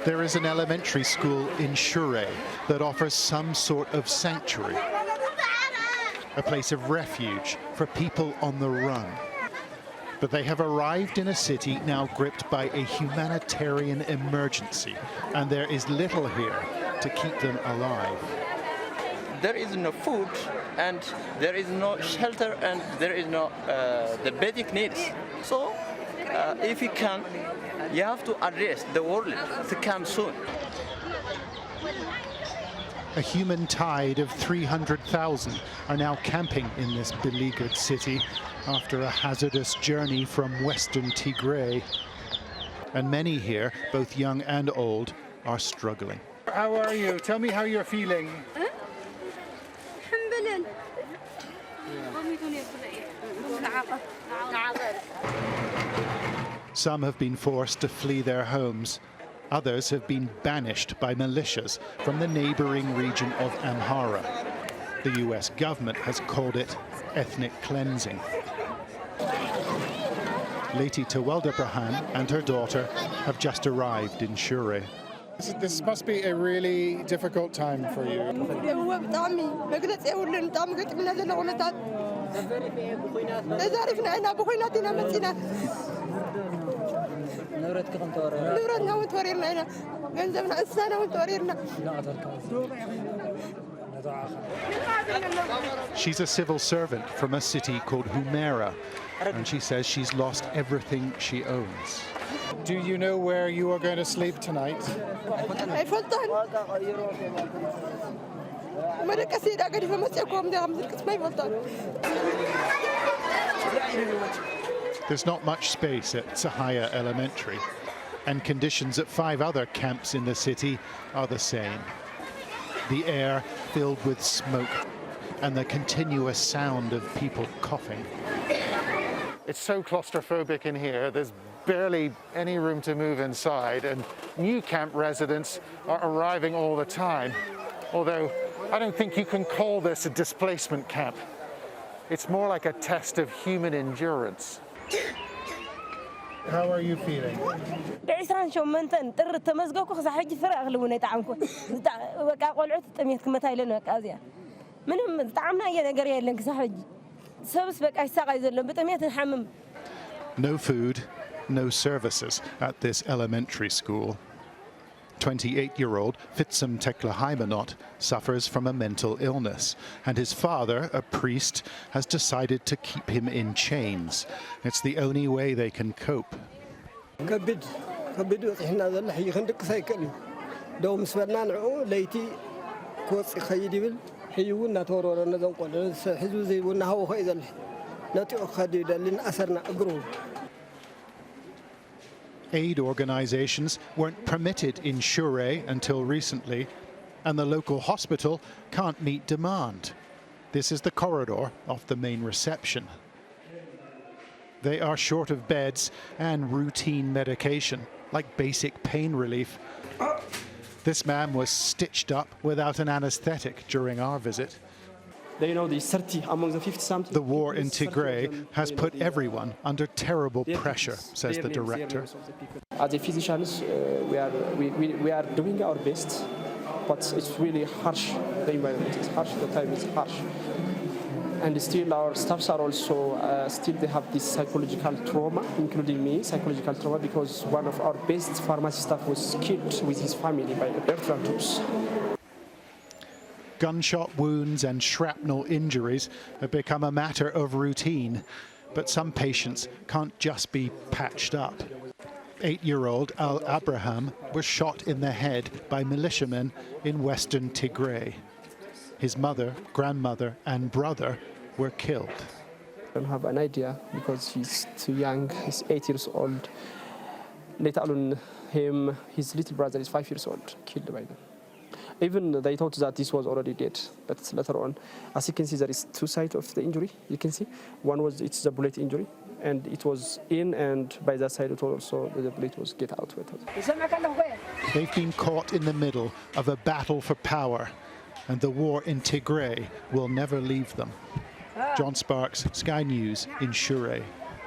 There is an elementary school in Shure that offers some sort of sanctuary, a place of refuge for people on the run. But they have arrived in a city now gripped by a humanitarian emergency, and there is little here to keep them alive. There is no food, and there is no shelter, and there is no the basic needs. So, if you can, you have to address the world to come soon. A human tide of 300,000 are now camping in this beleaguered city after a hazardous journey from western Tigray. And many here, both young and old, are struggling. How are you? Tell me how you're feeling. Some have been forced to flee their homes. Others have been banished by militias from the neighboring region of Amhara. The US government has called it ethnic cleansing. Leti Teweldebrahan and her daughter have just arrived in Shure. This must be a really difficult time for you. She's a civil servant from a city called Humera, and she says she's lost everything she owns. Do you know where you are going to sleep tonight? There's not much space at Sahaya Elementary, and conditions at 5 other camps in the city are the same. The air filled with smoke and the continuous sound of people coughing. It's so claustrophobic in here, there's barely any room to move inside, and new camp residents are arriving all the time. Although I don't think you can call this a displacement camp. It's more like a test of human endurance. How are you feeling? No food, no services at this elementary school. 28-year-old Fitsum Teklahaimanot suffers from a mental illness, and his father, a priest, has decided to keep him in chains. It's the only way they can cope. Aid organizations weren't permitted in Shure until recently, and the local hospital can't meet demand. This is the corridor off the main reception. They are short of beds and routine medication, like basic pain relief. This man was stitched up without an anesthetic during our visit. They know the 30 among the 50-something. The war in Tigray has put everyone under terrible pressure, says the director. As a physicians, we are doing our best, but it's really harsh. The environment is harsh, the time is harsh. And still our staffs are also, still they have this psychological trauma, including me, psychological trauma, because one of our best pharmacy staff was killed with his family by the Eritrean troops. Gunshot wounds and shrapnel injuries have become a matter of routine, but some patients can't just be patched up. 8-year-old Al Abraham was shot in the head by militiamen in western Tigray. His mother, grandmother, and brother were killed. I don't have an idea because he's too young. He's 8 years old. Later on, his little brother is 5 years old, killed by them. Even they thought that this was already dead, but later on, as you can see, there is 2 sides of the injury. You can see one was it's a bullet injury, and it was in, and by that side it also the bullet was get out with it. They've been caught in the middle of a battle for power, and the war in Tigray will never leave them. John Sparks, Sky News in Shure.